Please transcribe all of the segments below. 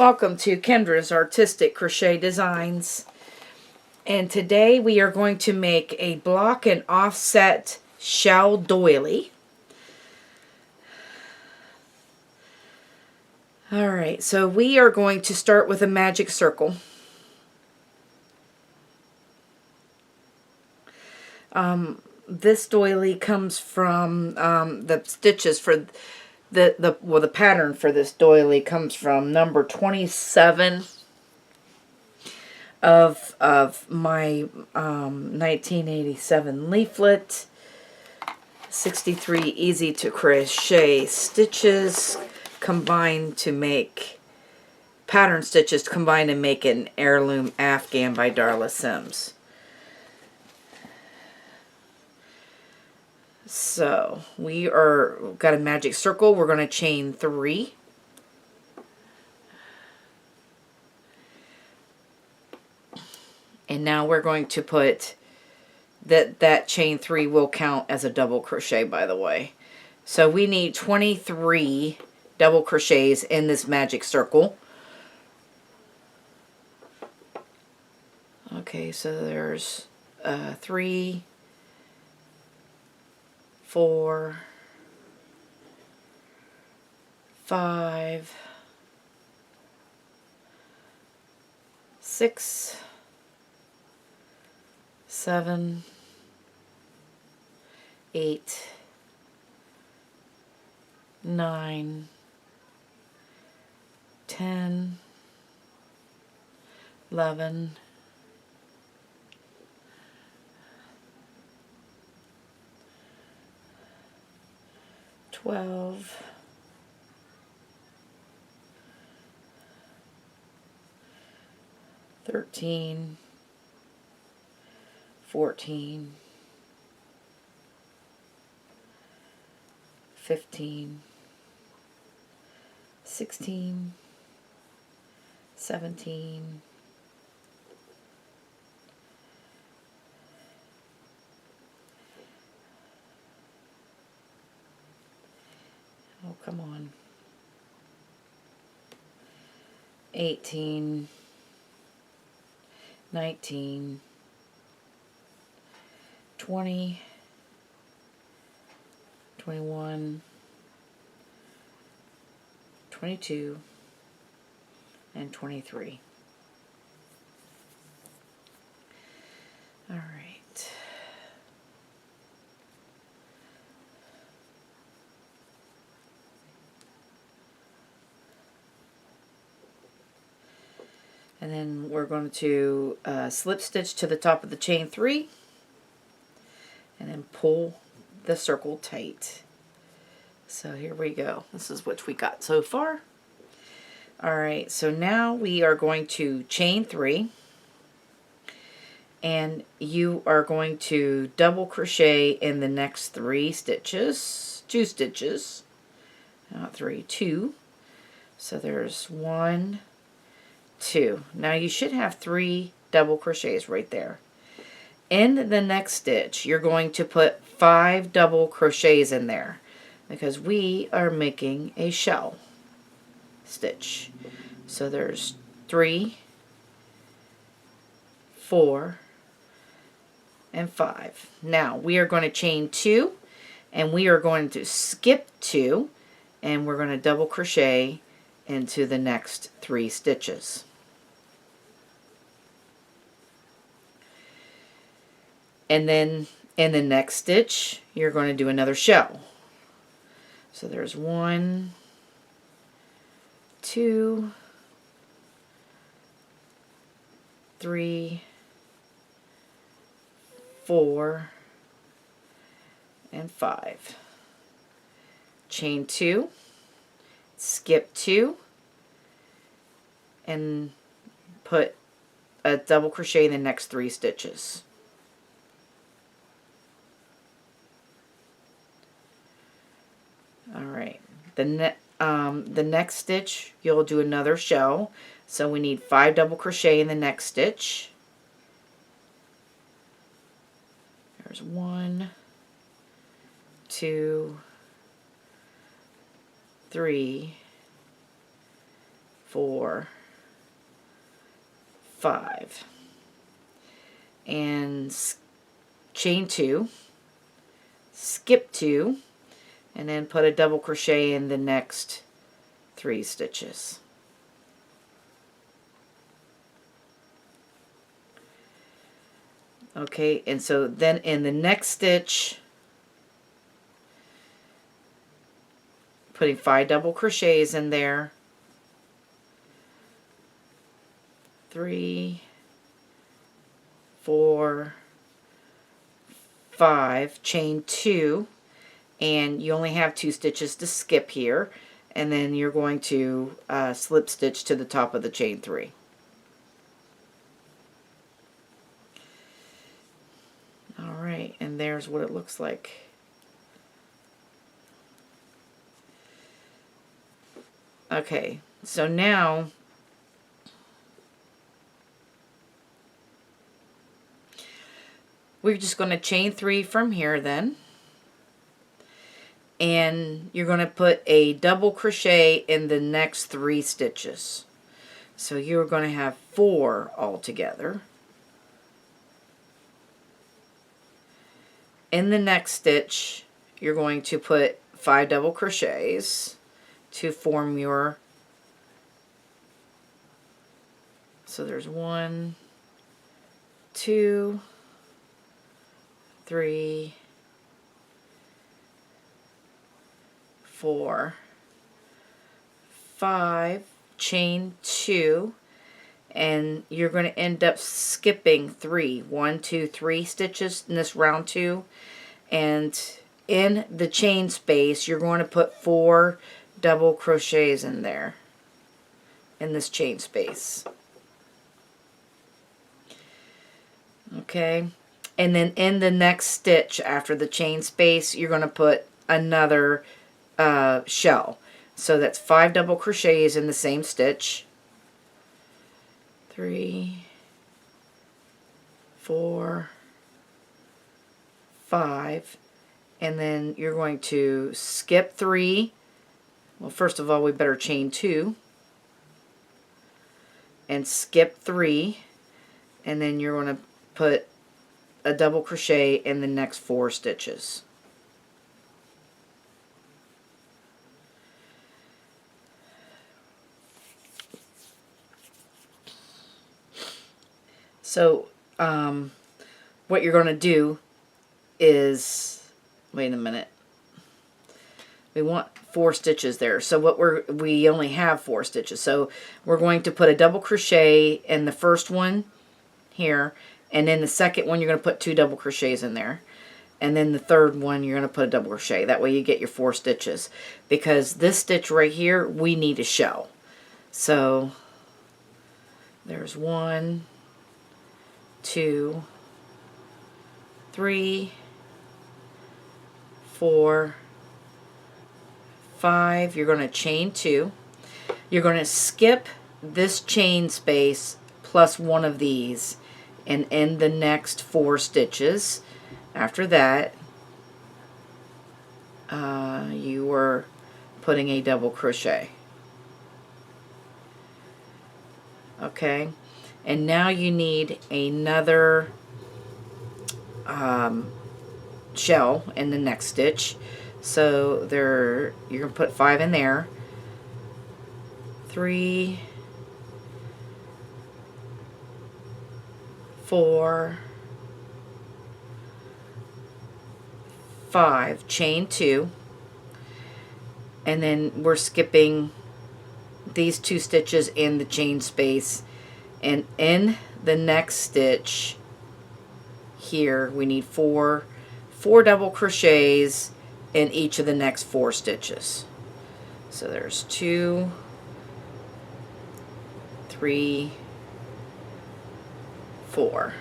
Welcome to Kendra's Artistic Crochet Designs, and today we are going to make a block and offset shell doily. Alright, so we are going to start with a magic circle. This doily comes from the stitches for the pattern for this doily comes from number 27 of my 1987 leaflet. 63 Easy-To-Crochet stitches combined to make pattern stitches combined to make an Heirloom Afghan by Darla Sims. So we got a magic circle. We're going to chain 3. And now we're going to put that chain 3 will count as a double crochet, by the way. So we need 23 double crochets in this magic circle. Okay, so there's 3, 4, 5, 6, 7, 8, 9, 10, 11, 12, 13, 14, 15, 16, 17, 18, 19, 20, 21, 22, and 23. All right. And then we're going to slip stitch to the top of the chain 3 and then pull the circle tight. So here we go. This is what we got so far. Alright, so now we are going to chain 3 and you are going to double crochet in the next 3 stitches, 2 stitches, not 3, 2. So there's 1, 2. Now you should have 3 double crochets right there. In the next stitch, you're going to put 5 double crochets in there because we are making a shell stitch. So there's 3, 4, and 5. Now we are going to chain 2 and we are going to skip 2 and we're going to double crochet into the next 3 stitches. And then in the next stitch, you're going to do another shell. So there's 1, 2, 3, 4, and 5. Chain 2, skip 2, and put a double crochet in the next 3 stitches. Alright, the next stitch you'll do another shell, so we need 5 double crochet in the next stitch. There's 1, 2, 3, 4, 5, and chain 2, skip 2, and then put a double crochet in the next 3 stitches. Okay, and so then in the next stitch, putting 5 double crochets in there, 3, 4, 5, chain 2, and you only have 2 stitches to skip here, and then you're going to slip stitch to the top of the chain 3. Alright, and there's what it looks like. Okay, so now we're just going to chain 3 from here then, and you're going to put a double crochet in the next 3 stitches. So you're going to have 4 altogether. In the next stitch, you're going to put 5 double crochets to form your, so there's 1, 2, 3, 4, 5, chain 2, and you're going to end up skipping 3, 1, 2, 3 stitches in this round 2, and in the chain space you're going to put 4 double crochets in there, in this chain space. Okay, and then in the next stitch after the chain space you're going to put another shell. So that's 5 double crochets in the same stitch. 3, 4, 5, and then you're going to skip 3. Well, first of all, we better chain 2 and skip 3, and then you're going to put a double crochet in the next 4 stitches. So what you're going to do is, wait a minute, we want 4 stitches there. So we only have 4 stitches. So we're going to put a double crochet in the first one here, and then the second one you're going to put 2 double crochets in there, and then the third one you're going to put a double crochet. That way you get your 4 stitches, because this stitch right here we need a shell. So there's 1, 2, 3, 4, 5. You're going to chain 2. You're going to skip this chain space plus one of these and end the next 4 stitches. After that, you are putting a double crochet. Okay, and now you need another shell in the next stitch. So you're going to put 5 in there. 3, 4, 5, chain 2, and then we're skipping these 2 stitches in the chain space, and in the next stitch here we need 4 double crochets in each of the next 4 stitches. So there's 2, 3, 4.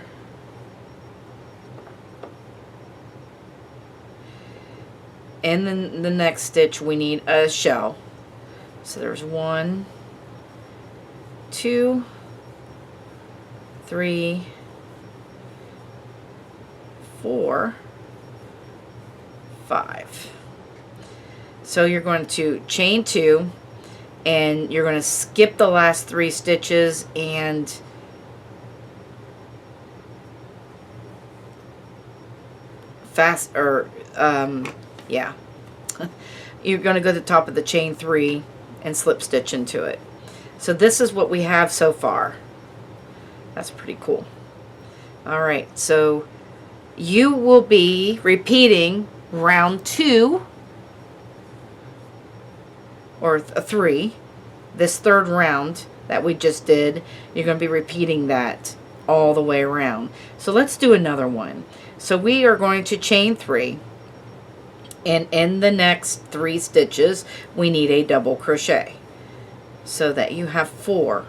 And then the next stitch we need a shell. So there's 1, 2, 3, 4, 5. So you're going to chain 2, and you're going to skip the last 3 stitches and yeah, you're going to go to the top of the chain 3 and slip stitch into it. So this is what we have so far. That's pretty cool. All right, so you will be repeating round 2 or 3, this third round that we just did. You're going to be repeating that all the way around. So let's do another one. So we are going to chain 3, and in the next 3 stitches we need a double crochet, so that you have 4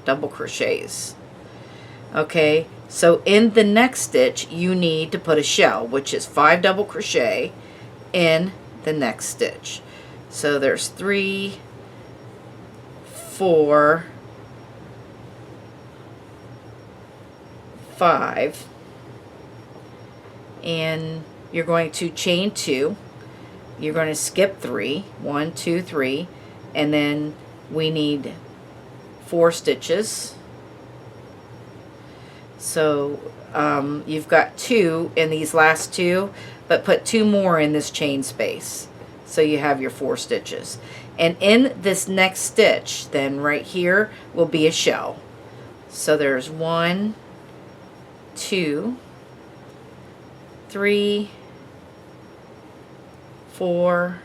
double crochets. Okay, so in the next stitch you need to put a shell, which is 5 double crochet in the next stitch. So there's 3, 4, 5, and you're going to chain 2. You're going to skip 3, 1, 2, 3, and then we need 4 stitches. So you've got 2 in these last 2, but put 2 more in this chain space, so you have your 4 stitches. And in this next stitch then right here will be a shell. So there's 1, 2, 3, 4,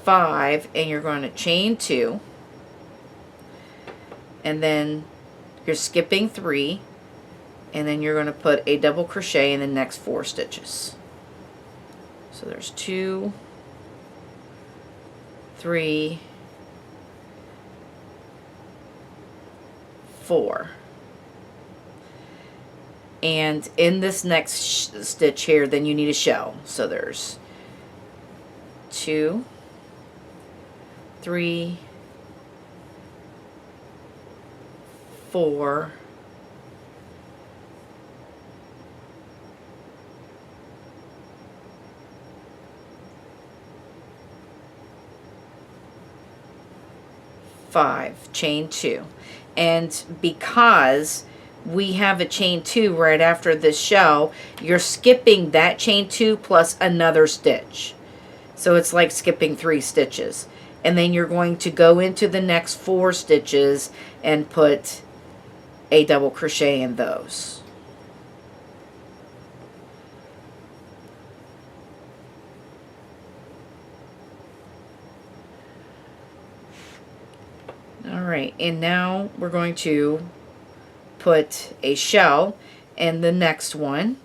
5, and you're going to chain 2, and then you're skipping 3, and then you're going to put a double crochet in the next 4 stitches. So there's 2, 3, 4. And in this next stitch here, then you need a shell. So there's 2, 3, 4, 5, chain 2. And because we have a chain 2 right after this shell, you're skipping that chain 2 plus another stitch. So it's like skipping 3 stitches. And then you're going to go into the next 4 stitches and put a double crochet in those. Alright, and now we're going to put a shell in the next one.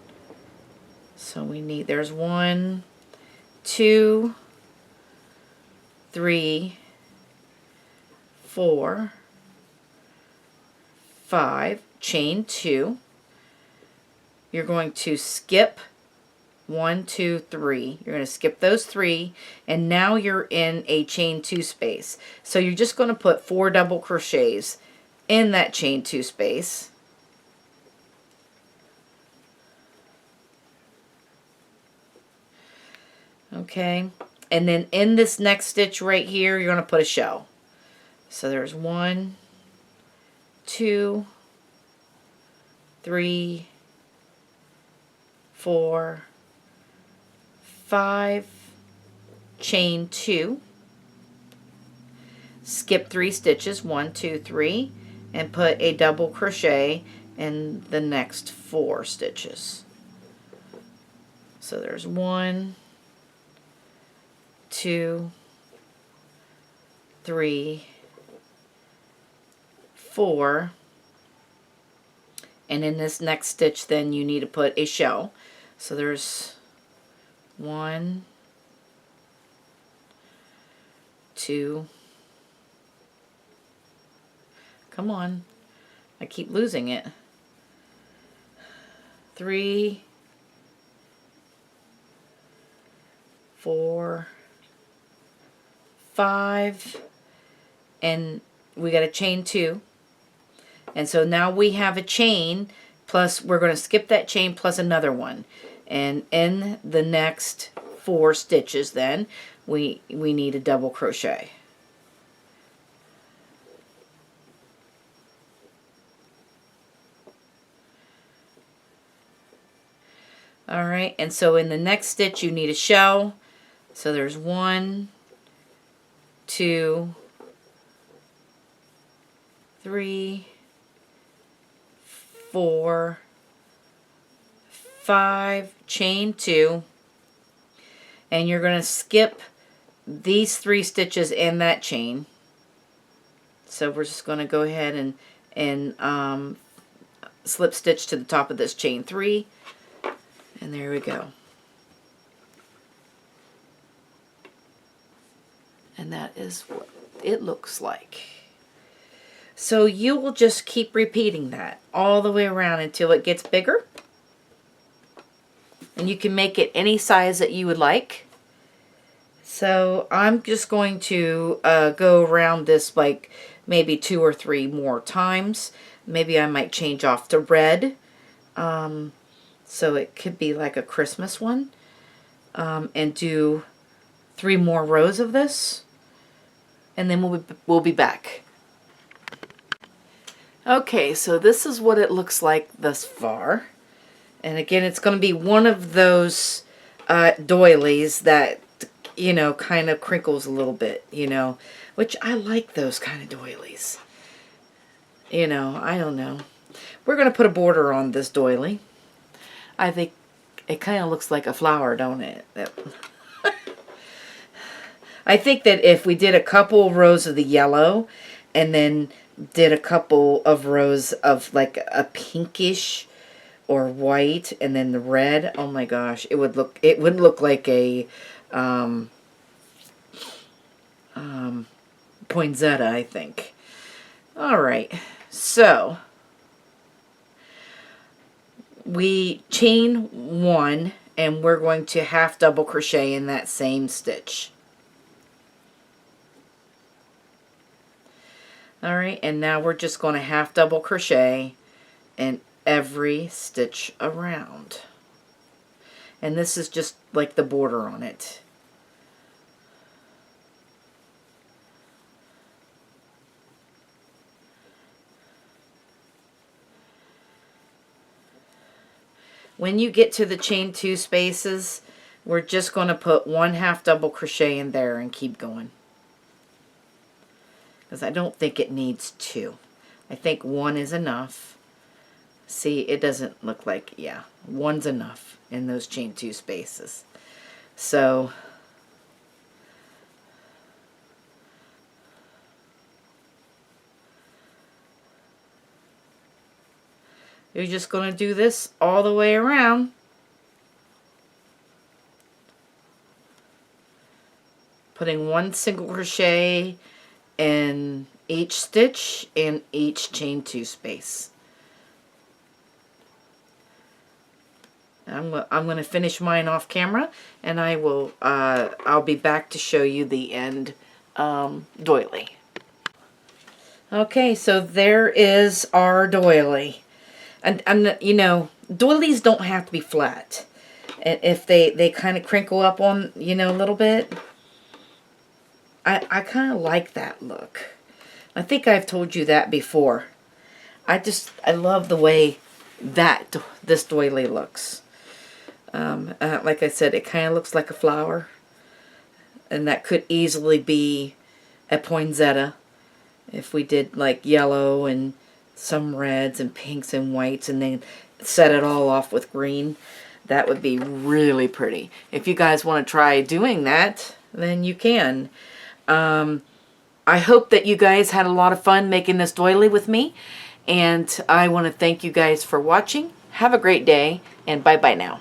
So we need, there's 1, 2, 3, 4, 5, chain 2. You're going to skip 1, 2, 3. You're going to skip those 3, and now you're in a chain 2 space. So you're just going to put 4 double crochets in that chain 2 space. Okay, and then in this next stitch right here, you're going to put a shell. So there's 1, 2, 3, 4, 5, chain 2, skip 3 stitches, 1, 2, 3, and put a double crochet in the next 4 stitches. So there's 1, 2, 3, 4, and in this next stitch then you need to put a shell. So there's 1, 2, come on, I keep losing it, 3, 4, 5, and we got a chain 2, and so now we have a chain plus, we're going to skip that chain plus another one, and in the next 4 stitches then we need a double crochet. All right, and so in the next stitch you need a shell. So there's 1, 2, 3, 4, 5, chain 2, and you're going to skip these 3 stitches in that chain. So we're just going to go ahead and slip stitch to the top of this chain 3, and there we go. And that is what it looks like. So you will just keep repeating that all the way around until it gets bigger. And you can make it any size that you would like. So I'm just going to go around this like maybe 2 or 3 more times. Maybe I might change off to red. So it could be like a Christmas one. And do 3 more rows of this. And then we'll be back. Okay, so this is what it looks like thus far. And again, it's going to be one of those doilies that, you know, kind of crinkles a little bit, you know, which I like those kind of doilies. You know, I don't know. We're going to put a border on this doily. I think it kind of looks like a flower, don't it? I think that if we did a couple rows of the yellow and then did a couple of rows of like a pinkish or white and then the red, oh my gosh, it would look like a poinsettia, I think. All right, so we chain 1 and we're going to half double crochet in that same stitch. All right, and now we're just going to half double crochet in every stitch around. And this is just like the border on it. When you get to the chain 2 spaces, we're just going to put 1 half double crochet in there and keep going. Because I don't think it needs 2. I think 1 is enough. See, it doesn't look like, yeah, 1's enough in those chain 2 spaces. So you're just going to do this all the way around. Putting 1 single crochet in each stitch and each chain 2 space. I'm going to finish mine off camera, and I'll be back to show you the end doily. Okay, so there is our doily. And you know, doilies don't have to be flat. And if they kind of crinkle up on, you know, a little bit, I kind of like that look. I think I've told you that before. I love the way this doily looks. Like I said, it kind of looks like a flower. And that could easily be a poinsettia if we did like yellow and some reds and pinks and whites and then set it all off with green. That would be really pretty. If you guys want to try doing that, then you can. I hope that you guys had a lot of fun making this doily with me. And I want to thank you guys for watching. Have a great day, and bye-bye now.